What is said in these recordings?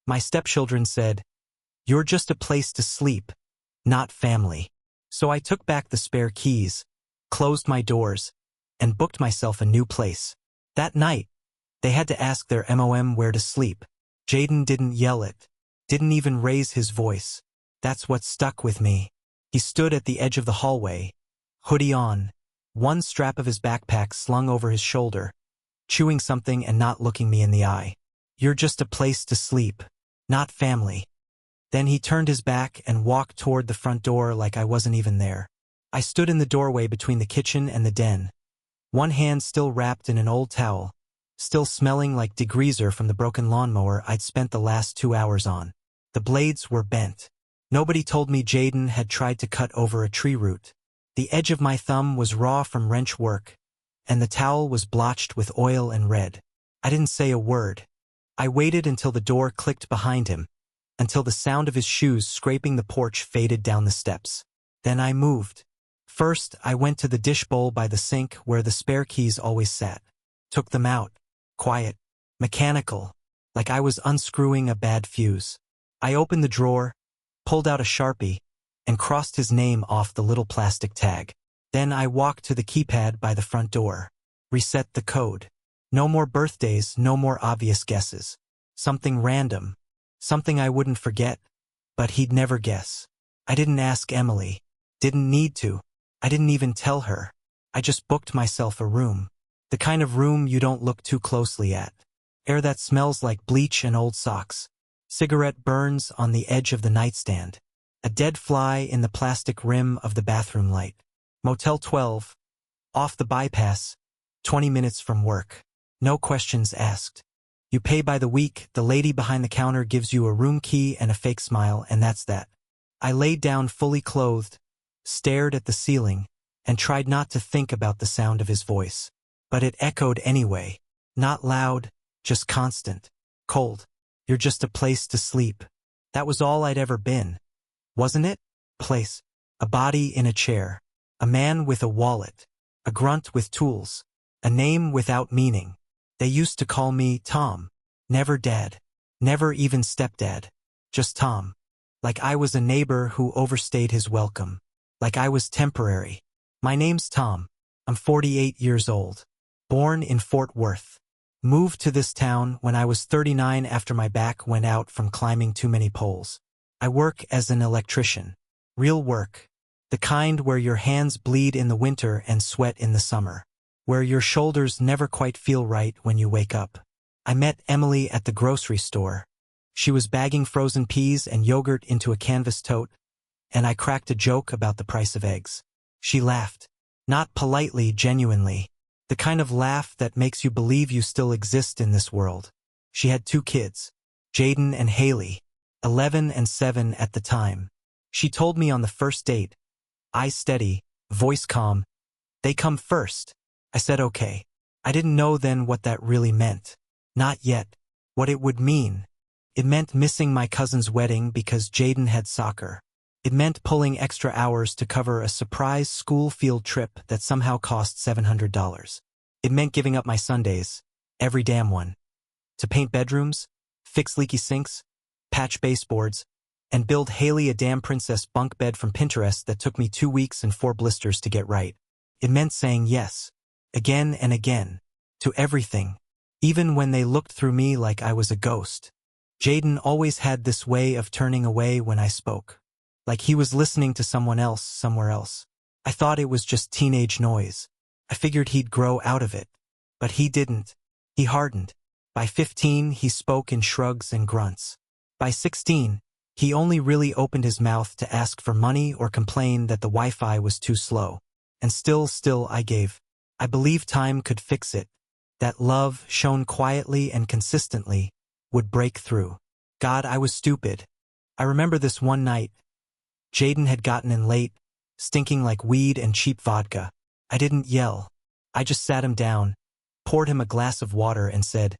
My stepchildren said, "You're just a place to sleep, not family." So I took back the spare keys, closed my doors, and booked myself a new place. That night, they had to ask their mom where to sleep. Jaden didn't yell it, didn't even raise his voice. That's what stuck with me. He stood at the edge of the hallway, hoodie on, one strap of his backpack slung over his shoulder, chewing something and not looking me in the eye. "You're just a place to sleep, not family." Then he turned his back and walked toward the front door like I wasn't even there. I stood in the doorway between the kitchen and the den, one hand still wrapped in an old towel, still smelling like degreaser from the broken lawnmower I'd spent the last 2 hours on. The blades were bent. Nobody told me Jaden had tried to cut over a tree root. The edge of my thumb was raw from wrench work, and the towel was blotched with oil and red. I didn't say a word. I waited until the door clicked behind him, until the sound of his shoes scraping the porch faded down the steps. Then I moved. First, I went to the dish bowl by the sink where the spare keys always sat. Took them out. Quiet. Mechanical. Like I was unscrewing a bad fuse. I opened the drawer, pulled out a Sharpie, and crossed his name off the little plastic tag. Then I walked to the keypad by the front door. Reset the code. No more birthdays, no more obvious guesses. Something random. Something I wouldn't forget, but he'd never guess. I didn't ask Emily. Didn't need to. I didn't even tell her. I just booked myself a room. The kind of room you don't look too closely at. Air that smells like bleach and old socks. Cigarette burns on the edge of the nightstand. A dead fly in the plastic rim of the bathroom light. Motel 12. Off the bypass. 20 minutes from work. No questions asked. You pay by the week, the lady behind the counter gives you a room key and a fake smile, and that's that. I laid down fully clothed, stared at the ceiling, and tried not to think about the sound of his voice. But it echoed anyway. Not loud, just constant. Cold. "You're just a place to sleep." That was all I'd ever been. Wasn't it? Place. A body in a chair. A man with a wallet. A grunt with tools. A name without meaning. They used to call me Tom. Never Dad. Never even stepdad. Just Tom. Like I was a neighbor who overstayed his welcome. Like I was temporary. My name's Tom. I'm 48 years old. Born in Fort Worth. Moved to this town when I was 39 after my back went out from climbing too many poles. I work as an electrician. Real work. The kind where your hands bleed in the winter and sweat in the summer. Where your shoulders never quite feel right when you wake up. I met Emily at the grocery store. She was bagging frozen peas and yogurt into a canvas tote, and I cracked a joke about the price of eggs. She laughed. Not politely, genuinely. The kind of laugh that makes you believe you still exist in this world. She had 2 kids, Jaden and Haley, 11 and 7 at the time. She told me on the first date, eyes steady, voice calm, "They come first." I said okay. I didn't know then what that really meant. Not yet. What it would mean. It meant missing my cousin's wedding because Jaden had soccer. It meant pulling extra hours to cover a surprise school field trip that somehow cost $700. It meant giving up my Sundays, every damn one, to paint bedrooms, fix leaky sinks, patch baseboards, and build Haley a damn princess bunk bed from Pinterest that took me 2 weeks and 4 blisters to get right. It meant saying yes, again and again, to everything, even when they looked through me like I was a ghost. Jaden always had this way of turning away when I spoke. Like he was listening to someone else somewhere else. I thought it was just teenage noise. I figured he'd grow out of it. But he didn't. He hardened. By 15, he spoke in shrugs and grunts. By 16, he only really opened his mouth to ask for money or complain that the Wi-Fi was too slow. And still I gave. I believed time could fix it. That love, shown quietly and consistently, would break through. God, I was stupid. I remember this one night. Jaden had gotten in late, stinking like weed and cheap vodka. I didn't yell. I just sat him down, poured him a glass of water and said,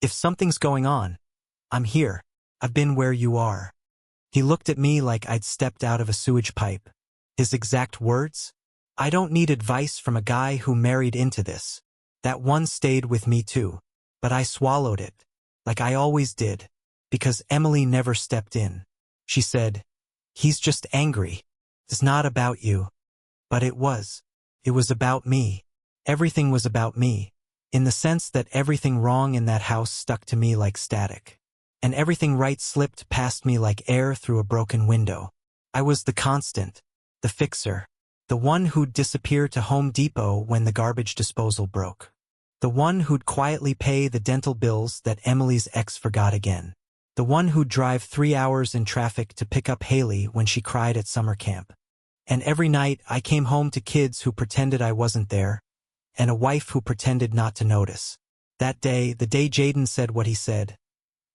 "If something's going on, I'm here. I've been where you are." He looked at me like I'd stepped out of a sewage pipe. His exact words? "I don't need advice from a guy who married into this." That one stayed with me too. But I swallowed it, like I always did, because Emily never stepped in. She said, "He's just angry. It's not about you." But it was. It was about me. Everything was about me, in the sense that everything wrong in that house stuck to me like static. And everything right slipped past me like air through a broken window. I was the constant, the fixer, the one who'd disappear to Home Depot when the garbage disposal broke. The one who'd quietly pay the dental bills that Emily's ex forgot again. The one who'd drive 3 hours in traffic to pick up Haley when she cried at summer camp. And every night I came home to kids who pretended I wasn't there, and a wife who pretended not to notice. That day, the day Jaden said what he said,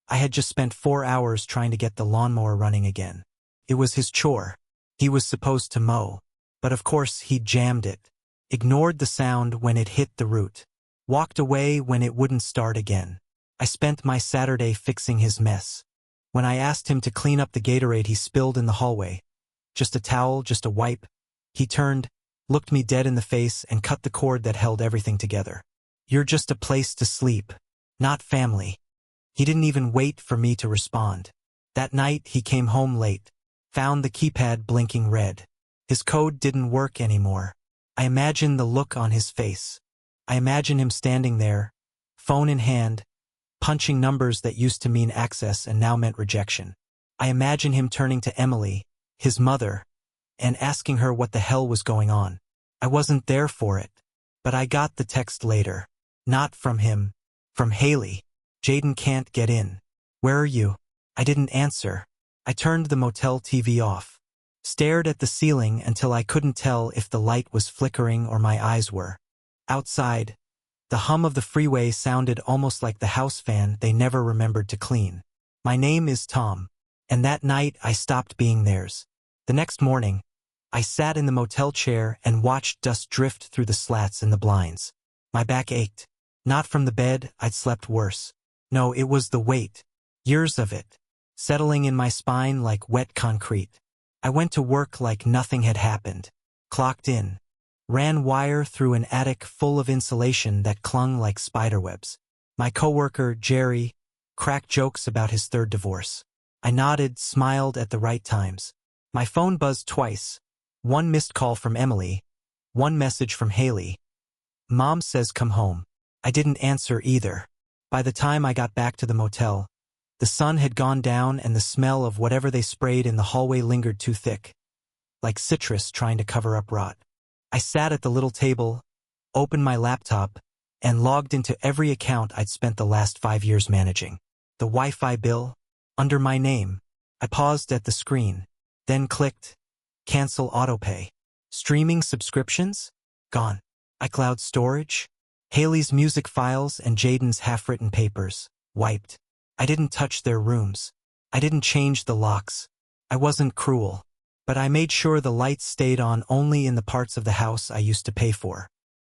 I had just spent 4 hours trying to get the lawnmower running again. It was his chore. He was supposed to mow. But of course he jammed it, ignored the sound when it hit the root, walked away when it wouldn't start again. I spent my Saturday fixing his mess. When I asked him to clean up the Gatorade he spilled in the hallway, just a towel, just a wipe, he turned, looked me dead in the face and cut the cord that held everything together. "You're just a place to sleep, not family." He didn't even wait for me to respond. That night he came home late, found the keypad blinking red. His code didn't work anymore. I imagine the look on his face. I imagine him standing there, phone in hand, punching numbers that used to mean access and now meant rejection. I imagine him turning to Emily, his mother, and asking her what the hell was going on. I wasn't there for it, but I got the text later. Not from him, from Haley. "Jaden can't get in. Where are you?" I didn't answer. I turned the motel TV off, stared at the ceiling until I couldn't tell if the light was flickering or my eyes were. Outside, the hum of the freeway sounded almost like the house fan they never remembered to clean. My name is Tom, and that night I stopped being theirs. The next morning, I sat in the motel chair and watched dust drift through the slats in the blinds. My back ached. Not from the bed, I'd slept worse. No, it was the weight. Years of it, settling in my spine like wet concrete. I went to work like nothing had happened. Clocked in. Ran wire through an attic full of insulation that clung like spiderwebs. My coworker, Jerry, cracked jokes about his third divorce. I nodded, smiled at the right times. My phone buzzed twice. One missed call from Emily. One message from Haley. "Mom says come home." I didn't answer either. By the time I got back to the motel, the sun had gone down and the smell of whatever they sprayed in the hallway lingered too thick, like citrus trying to cover up rot. I sat at the little table, opened my laptop, and logged into every account I'd spent the last 5 years managing. The Wi-Fi bill, under my name. I paused at the screen, then clicked, cancel autopay. Streaming subscriptions? Gone. iCloud storage? Haley's music files and Jaden's half-written papers, wiped. I didn't touch their rooms. I didn't change the locks. I wasn't cruel. But I made sure the lights stayed on only in the parts of the house I used to pay for.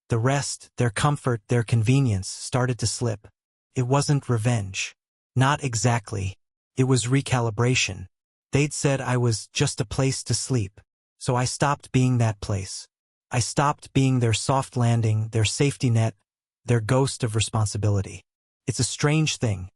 The rest, their comfort, their convenience, started to slip. It wasn't revenge. Not exactly. It was recalibration. They'd said I was just a place to sleep. So I stopped being that place. I stopped being their soft landing, their safety net, their ghost of responsibility. It's a strange thing.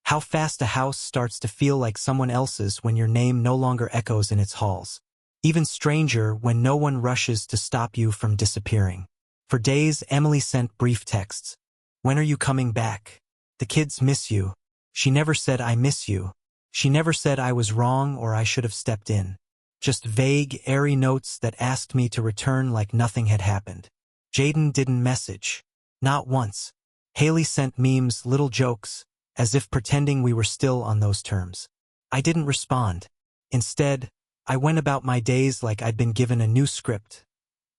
How fast a house starts to feel like someone else's when your name no longer echoes in its halls. Even stranger when no one rushes to stop you from disappearing. For days, Emily sent brief texts. "When are you coming back? The kids miss you." She never said "I miss you." She never said I was wrong or I should have stepped in. Just vague, airy notes that asked me to return like nothing had happened. Jaden didn't message. Not once. Haley sent memes, little jokes, as if pretending we were still on those terms. I didn't respond. Instead, I went about my days like I'd been given a new script,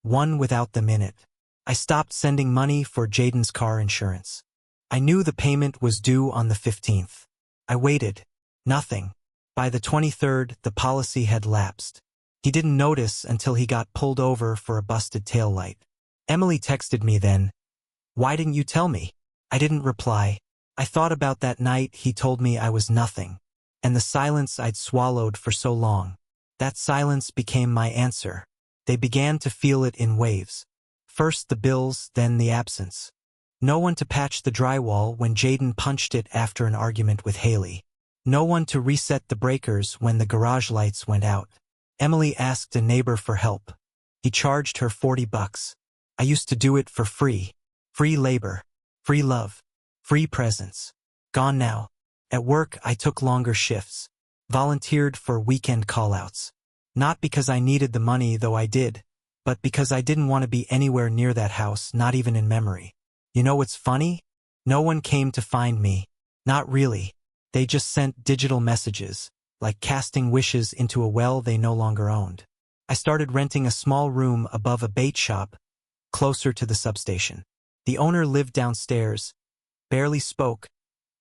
one without them in it. I stopped sending money for Jaden's car insurance. I knew the payment was due on the 15th. I waited. Nothing. By the 23rd, the policy had lapsed. He didn't notice until he got pulled over for a busted taillight. Emily texted me then, "Why didn't you tell me?" I didn't reply. I thought about that night he told me I was nothing, and the silence I'd swallowed for so long. That silence became my answer. They began to feel it in waves. First the bills, then the absence. No one to patch the drywall when Jaden punched it after an argument with Haley. No one to reset the breakers when the garage lights went out. Emily asked a neighbor for help. He charged her $40. I used to do it for free. Free labor. Free love. Free presence. Gone now. At work, I took longer shifts. Volunteered for weekend call-outs. Not because I needed the money, though I did, but because I didn't want to be anywhere near that house, not even in memory. You know what's funny? No one came to find me. Not really. They just sent digital messages, like casting wishes into a well they no longer owned. I started renting a small room above a bait shop, closer to the substation. The owner lived downstairs, barely spoke,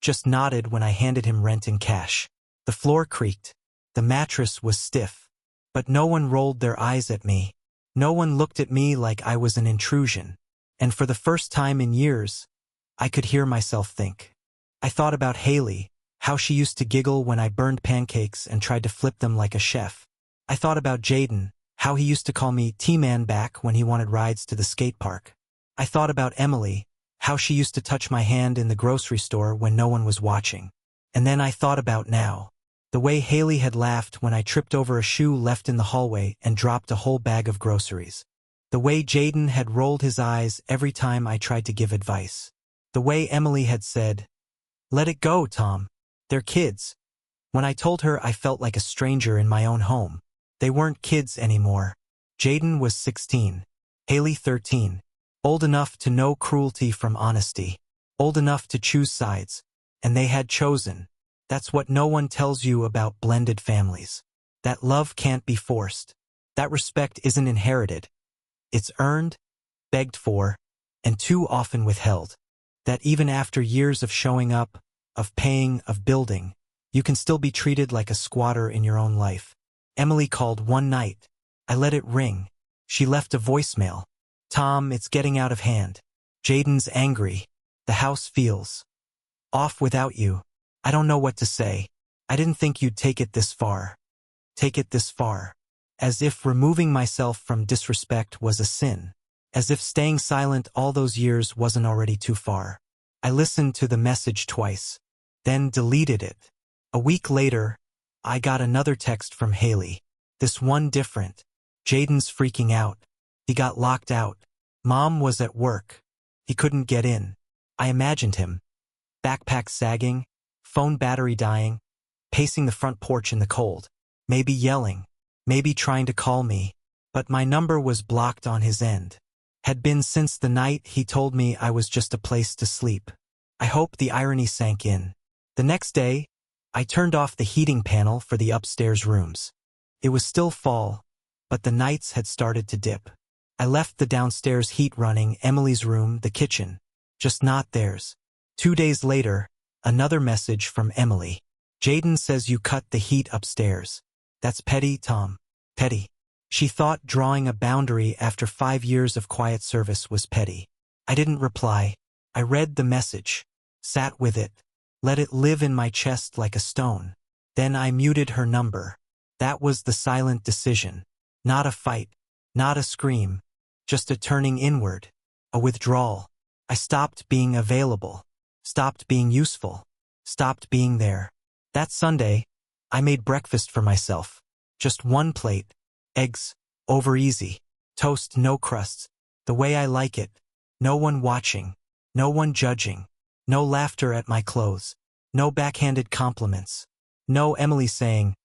just nodded when I handed him rent in cash. The floor creaked. The mattress was stiff. But no one rolled their eyes at me. No one looked at me like I was an intrusion. And for the first time in years, I could hear myself think. I thought about Haley, how she used to giggle when I burned pancakes and tried to flip them like a chef. I thought about Jaden, how he used to call me T-Man back when he wanted rides to the skate park. I thought about Emily, how she used to touch my hand in the grocery store when no one was watching. And then I thought about now. The way Haley had laughed when I tripped over a shoe left in the hallway and dropped a whole bag of groceries. The way Jaden had rolled his eyes every time I tried to give advice. The way Emily had said, "Let it go, Tom. They're kids." When I told her I felt like a stranger in my own home. They weren't kids anymore. Jaden was 16. Haley 13. Old enough to know cruelty from honesty. Old enough to choose sides. And they had chosen. That's what no one tells you about blended families. That love can't be forced. That respect isn't inherited. It's earned, begged for, and too often withheld. That even after years of showing up, of paying, of building, you can still be treated like a squatter in your own life. Emily called one night. I let it ring. She left a voicemail. "Tom, it's getting out of hand. Jaden's angry. The house feels off without you. I don't know what to say. I didn't think you'd take it this far. Take it this far." As if removing myself from disrespect was a sin. As if staying silent all those years wasn't already too far. I listened to the message twice, then deleted it. A week later, I got another text from Haley. This one different. "Jaden's freaking out. He got locked out. Mom was at work. He couldn't get in." I imagined him. Backpack sagging, phone battery dying, pacing the front porch in the cold. Maybe yelling. Maybe trying to call me. But my number was blocked on his end. Had been since the night he told me I was just a place to sleep. I hope the irony sank in. The next day, I turned off the heating panel for the upstairs rooms. It was still fall, but the nights had started to dip. I left the downstairs heat running, Emily's room, the kitchen. Just not theirs. 2 days later, another message from Emily. "Jaden says you cut the heat upstairs. That's petty, Tom. Petty." She thought drawing a boundary after 5 years of quiet service was petty. I didn't reply. I read the message. Sat with it. Let it live in my chest like a stone. Then I muted her number. That was the silent decision. Not a fight. Not a scream. Just a turning inward. A withdrawal. I stopped being available. Stopped being useful. Stopped being there. That Sunday, I made breakfast for myself. Just one plate. Eggs. Over easy. Toast, no crusts. The way I like it. No one watching. No one judging. No laughter at my clothes. No backhanded compliments. No Emily saying,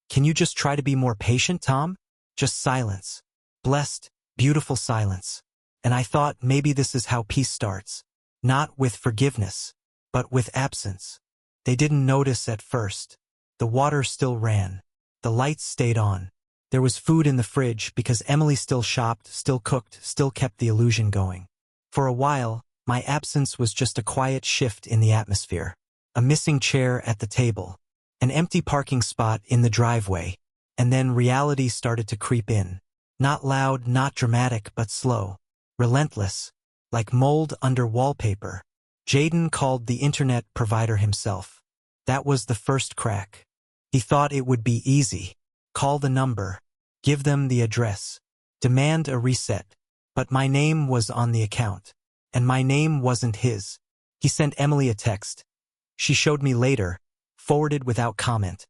"Can you just try to be more patient, Tom?" Just silence. Blessed, beautiful silence. And I thought maybe this is how peace starts. Not with forgiveness, but with absence. They didn't notice at first. The water still ran. The lights stayed on. There was food in the fridge because Emily still shopped, still cooked, still kept the illusion going. For a while, my absence was just a quiet shift in the atmosphere. A missing chair at the table. An empty parking spot in the driveway. And then reality started to creep in. Not loud, not dramatic, but slow. Relentless. Like mold under wallpaper. Jaden called the internet provider himself. That was the first crack. He thought it would be easy. Call the number. Give them the address. Demand a reset. But my name was on the account. And my name wasn't his. He sent Emily a text. She showed me later. Forwarded without comment.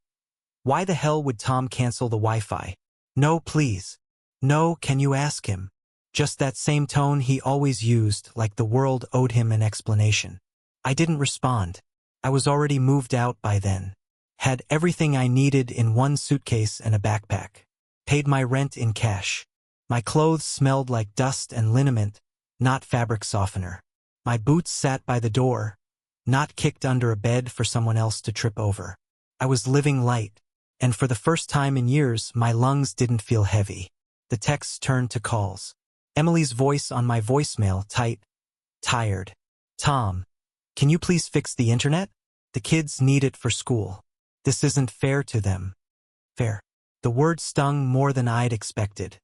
Why the hell would Tom cancel the Wi-Fi? No, please. No, can you ask him? Just that same tone he always used, like the world owed him an explanation. I didn't respond. I was already moved out by then. Had everything I needed in one suitcase and a backpack. Paid my rent in cash. My clothes smelled like dust and liniment, not fabric softener. My boots sat by the door, not kicked under a bed for someone else to trip over. I was living light, and for the first time in years, my lungs didn't feel heavy. The texts turned to calls. Emily's voice on my voicemail, tight, tired. Tom, can you please fix the internet? The kids need it for school. This isn't fair to them. Fair. The word stung more than I'd expected.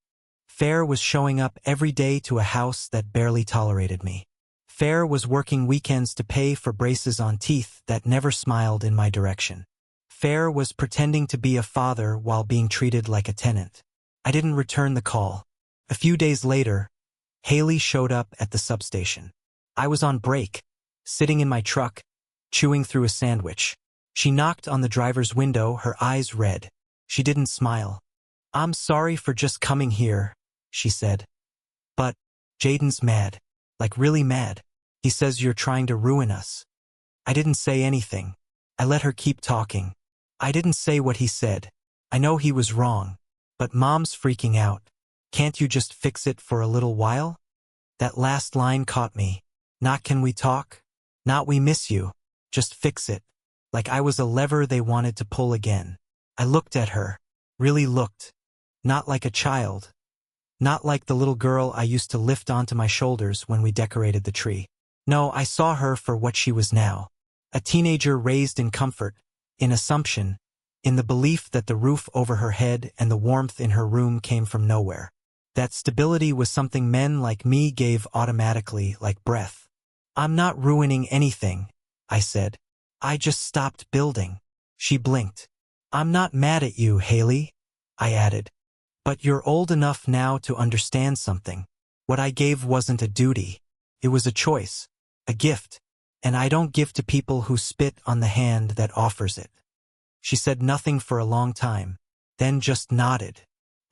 Fair was showing up every day to a house that barely tolerated me. Fair was working weekends to pay for braces on teeth that never smiled in my direction. Fair was pretending to be a father while being treated like a tenant. I didn't return the call. A few days later, Haley showed up at the substation. I was on break, sitting in my truck, chewing through a sandwich. She knocked on the driver's window, her eyes red. She didn't smile. I'm sorry for just coming here, she said. But Jaden's mad, like really mad. He says you're trying to ruin us. I didn't say anything. I let her keep talking. I didn't say what he said. I know he was wrong, but Mom's freaking out. Can't you just fix it for a little while? That last line caught me. Not can we talk? Not we miss you. Just fix it. Like I was a lever they wanted to pull again. I looked at her. Really looked. Not like a child. Not like the little girl I used to lift onto my shoulders when we decorated the tree. No, I saw her for what she was now. A teenager raised in comfort, in assumption, in the belief that the roof over her head and the warmth in her room came from nowhere. That stability was something men like me gave automatically, like breath. I'm not ruining anything, I said. I just stopped building. She blinked. I'm not mad at you, Haley, I added. But you're old enough now to understand something. What I gave wasn't a duty. It was a choice, a gift, and I don't give to people who spit on the hand that offers it. She said nothing for a long time, then just nodded.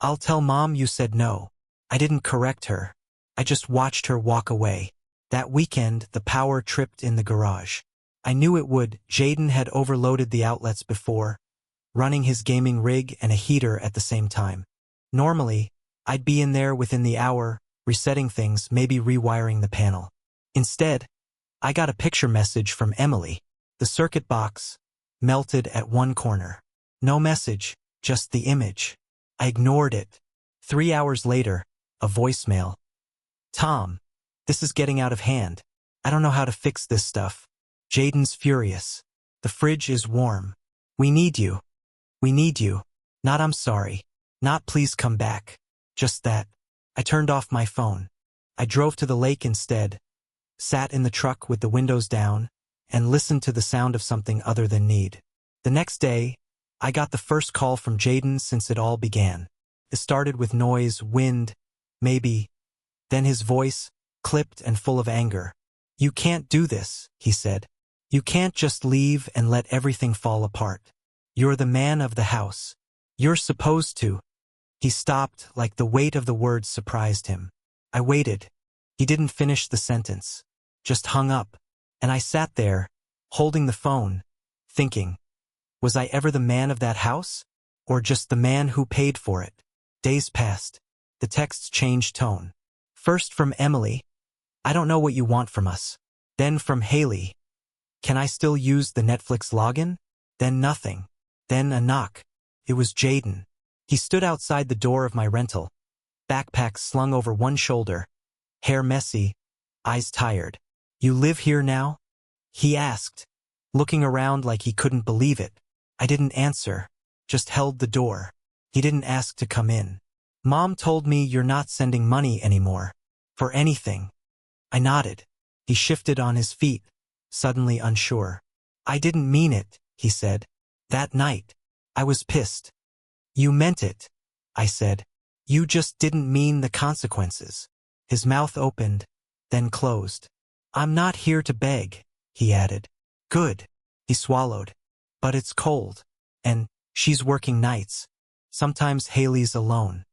I'll tell Mom you said no. I didn't correct her. I just watched her walk away. That weekend, the power tripped in the garage. I knew it would. Jaden had overloaded the outlets before, running his gaming rig and a heater at the same time. Normally, I'd be in there within the hour, resetting things, maybe rewiring the panel. Instead, I got a picture message from Emily. The circuit box melted at one corner. No message, just the image. I ignored it. 3 hours later, a voicemail. Tom, this is getting out of hand. I don't know how to fix this stuff. Jaden's furious. The fridge is warm. We need you. We need you. Not I'm sorry. Not please come back. Just that. I turned off my phone. I drove to the lake instead, sat in the truck with the windows down, and listened to the sound of something other than need. The next day, I got the first call from Jaden since it all began. It started with noise, wind, maybe. Then his voice, clipped and full of anger. You can't do this, he said. You can't just leave and let everything fall apart. You're the man of the house. You're supposed to. He stopped, like the weight of the words surprised him. I waited. He didn't finish the sentence. Just hung up. And I sat there, holding the phone, thinking, was I ever the man of that house? Or just the man who paid for it? Days passed. The texts changed tone. First from Emily, I don't know what you want from us. Then from Haley, can I still use the Netflix login? Then nothing. Then a knock. It was Jaden. He stood outside the door of my rental, backpack slung over one shoulder, hair messy, eyes tired. You live here now? He asked, looking around like he couldn't believe it. I didn't answer, just held the door. He didn't ask to come in. Mom told me you're not sending money anymore. For anything. I nodded. He shifted on his feet, suddenly unsure. I didn't mean it, he said. That night, I was pissed. You meant it, I said. You just didn't mean the consequences. His mouth opened, then closed. I'm not here to beg, he added. Good. He swallowed. But it's cold. And she's working nights. Sometimes Haley's alone.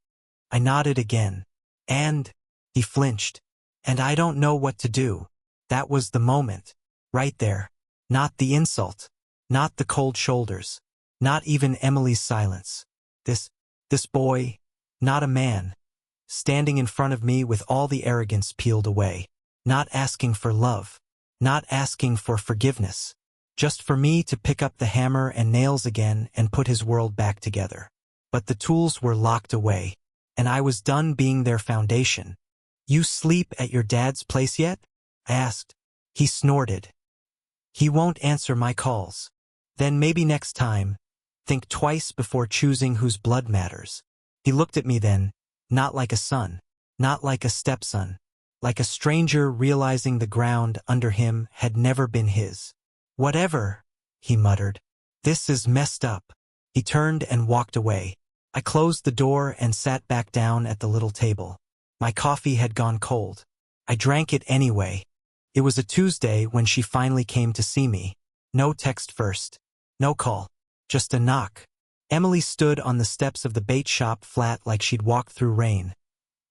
I nodded again. And he flinched. And I don't know what to do. That was the moment. Right there. Not the insult. Not the cold shoulders. Not even Emily's silence. This boy, not a man, standing in front of me with all the arrogance peeled away. Not asking for love. Not asking for forgiveness. Just for me to pick up the hammer and nails again and put his world back together. But the tools were locked away. And I was done being their foundation. You sleep at your dad's place yet? I asked. He snorted. He won't answer my calls. Then maybe next time, think twice before choosing whose blood matters. He looked at me then, not like a son, not like a stepson, like a stranger realizing the ground under him had never been his. Whatever, he muttered. This is messed up. He turned and walked away. I closed the door and sat back down at the little table. My coffee had gone cold. I drank it anyway. It was a Tuesday when she finally came to see me. No text first. No call. Just a knock. Emily stood on the steps of the bait shop flat like she'd walked through rain,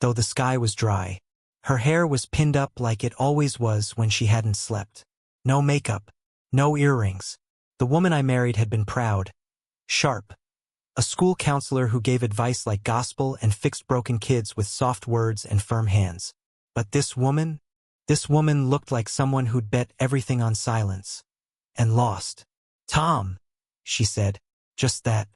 though the sky was dry. Her hair was pinned up like it always was when she hadn't slept. No makeup. No earrings. The woman I married had been proud. Sharp. A school counselor who gave advice like gospel and fixed broken kids with soft words and firm hands. But this woman looked like someone who'd bet everything on silence. And lost. Tom, she said. Just that.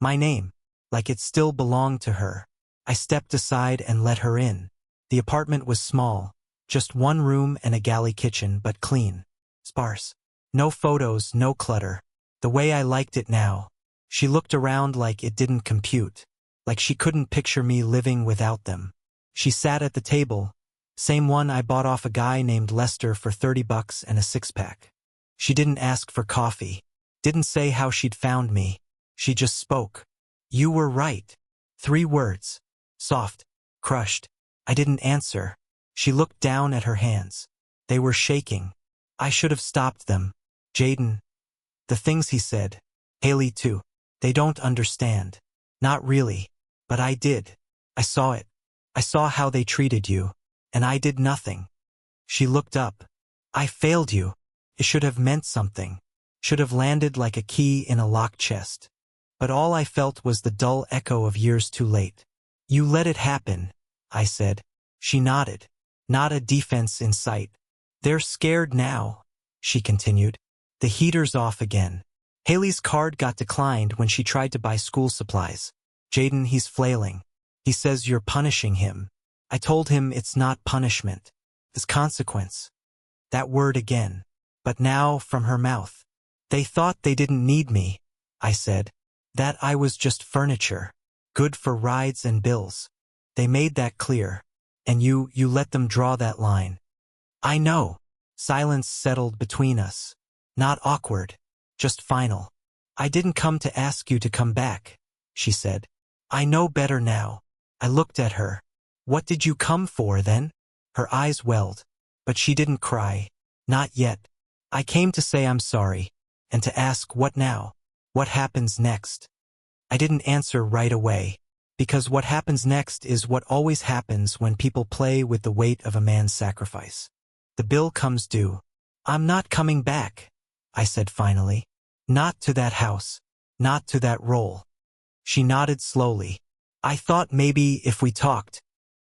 My name. Like it still belonged to her. I stepped aside and let her in. The apartment was small. Just one room and a galley kitchen, but clean. Sparse. No photos, no clutter. The way I liked it now. She looked around like it didn't compute. Like she couldn't picture me living without them. She sat at the table. Same one I bought off a guy named Lester for $30 and a six-pack. She didn't ask for coffee. Didn't say how she'd found me. She just spoke. You were right. 3 words. Soft. Crushed. I didn't answer. She looked down at her hands. They were shaking. I should have stopped them. Jaden. The things he said. Haley too. They don't understand. Not really. But I did. I saw it. I saw how they treated you. And I did nothing. She looked up. I failed you. It should have meant something. Should have landed like a key in a locked chest. But all I felt was the dull echo of years too late. You let it happen, I said. She nodded. Not a defense in sight. They're scared now, she continued. The heater's off again. Haley's card got declined when she tried to buy school supplies. Jaden, he's flailing. He says you're punishing him. I told him it's not punishment. It's consequence. That word again. But now from her mouth. They thought they didn't need me, I said. That I was just furniture. Good for rides and bills. They made that clear. And you let them draw that line. I know. Silence settled between us. Not awkward. Just final. I didn't come to ask you to come back, she said. I know better now. I looked at her. What did you come for then? Her eyes welled. But she didn't cry. Not yet. I came to say I'm sorry. And to ask what now? What happens next? I didn't answer right away. Because what happens next is what always happens when people play with the weight of a man's sacrifice. The bill comes due. I'm not coming back, I said finally. Not to that house. Not to that role. She nodded slowly. I thought maybe if we talked.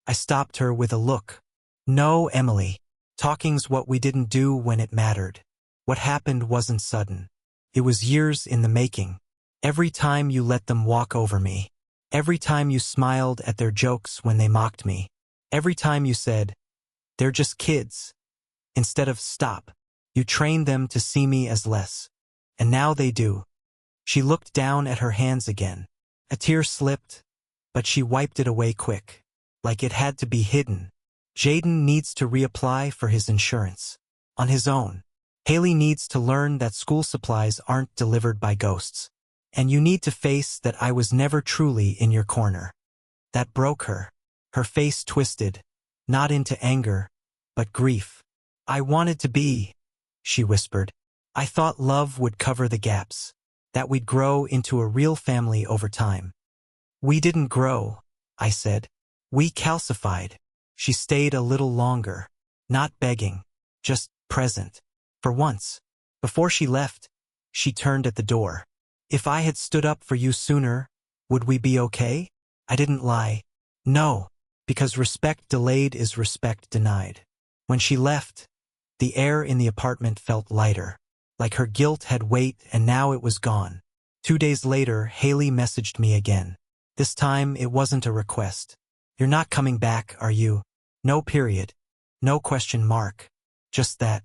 I stopped her with a look. No, Emily. Talking's what we didn't do when it mattered. What happened wasn't sudden. It was years in the making. Every time you let them walk over me. Every time you smiled at their jokes when they mocked me. Every time you said, they're just kids. Instead of stop. You trained them to see me as less. And now they do. She looked down at her hands again. A tear slipped, but she wiped it away quick. Like it had to be hidden. Jaden needs to reapply for his insurance. On his own. Haley needs to learn that school supplies aren't delivered by ghosts. And you need to face that I was never truly in your corner. That broke her. Her face twisted. Not into anger, but grief. I wanted to be, she whispered. I thought love would cover the gaps. that we'd grow into a real family over time. We didn't grow, I said. We calcified. She stayed a little longer, not begging, just present. For once. Before she left, she turned at the door. If I had stood up for you sooner, would we be okay? I didn't lie. No, because respect delayed is respect denied. When she left, the air in the apartment felt lighter, like her guilt had weight and now it was gone. 2 days later, Haley messaged me again. This time, it wasn't a request. You're not coming back, are you? No period. No question mark. Just that.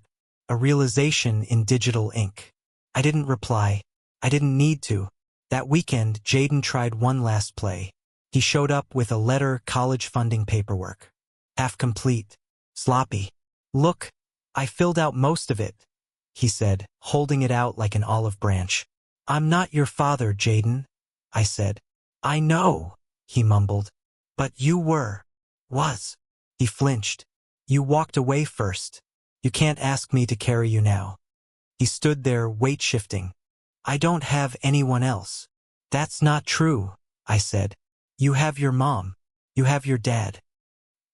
A realization in digital ink. I didn't reply. I didn't need to. That weekend, Jaden tried one last play. He showed up with a letter, college funding paperwork. Half complete. Sloppy. Look, I filled out most of it, he said, holding it out like an olive branch. I'm not your father, Jaden, I said. I know, he mumbled. But you were. Was. He flinched. You walked away first. You can't ask me to carry you now. He stood there, weight shifting. I don't have anyone else. That's not true, I said. You have your mom. You have your dad.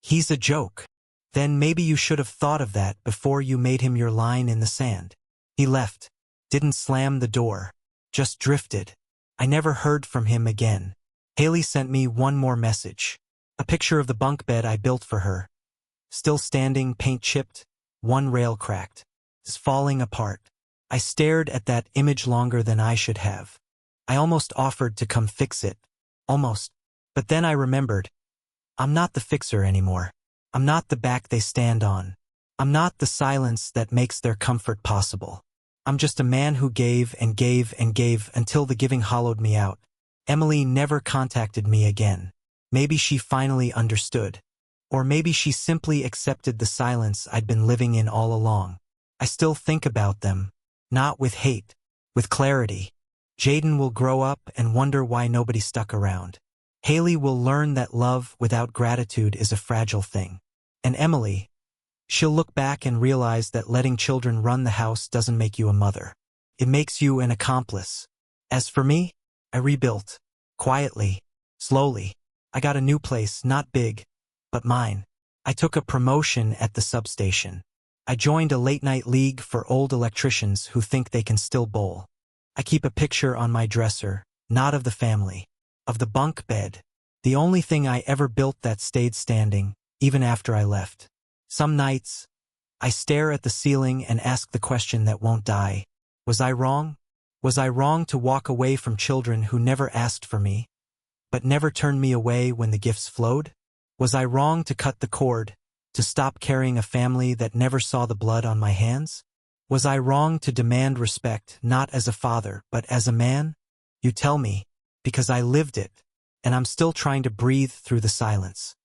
He's a joke. Then maybe you should have thought of that before you made him your line in the sand. He left. Didn't slam the door. Just drifted. I never heard from him again. Haley sent me one more message. A picture of the bunk bed I built for her. Still standing, paint chipped, one rail cracked. It's falling apart. I stared at that image longer than I should have. I almost offered to come fix it. Almost. But then I remembered. I'm not the fixer anymore. I'm not the back they stand on. I'm not the silence that makes their comfort possible. I'm just a man who gave and gave and gave until the giving hollowed me out. Emily never contacted me again. Maybe she finally understood. Or maybe she simply accepted the silence I'd been living in all along. I still think about them. Not with hate. With clarity. Jaden will grow up and wonder why nobody stuck around. Haley will learn that love without gratitude is a fragile thing. And Emily, she'll look back and realize that letting children run the house doesn't make you a mother. It makes you an accomplice. As for me, I rebuilt. Quietly. Slowly. I got a new place, not big, but mine. I took a promotion at the substation. I joined a late-night league for old electricians who think they can still bowl. I keep a picture on my dresser, not of the family, of the bunk bed, the only thing I ever built that stayed standing, even after I left. Some nights, I stare at the ceiling and ask the question that won't die. Was I wrong? Was I wrong to walk away from children who never asked for me, but never turned me away when the gifts flowed? Was I wrong to cut the cord, to stop carrying a family that never saw the blood on my hands? Was I wrong to demand respect, not as a father, but as a man? You tell me, because I lived it, and I'm still trying to breathe through the silence.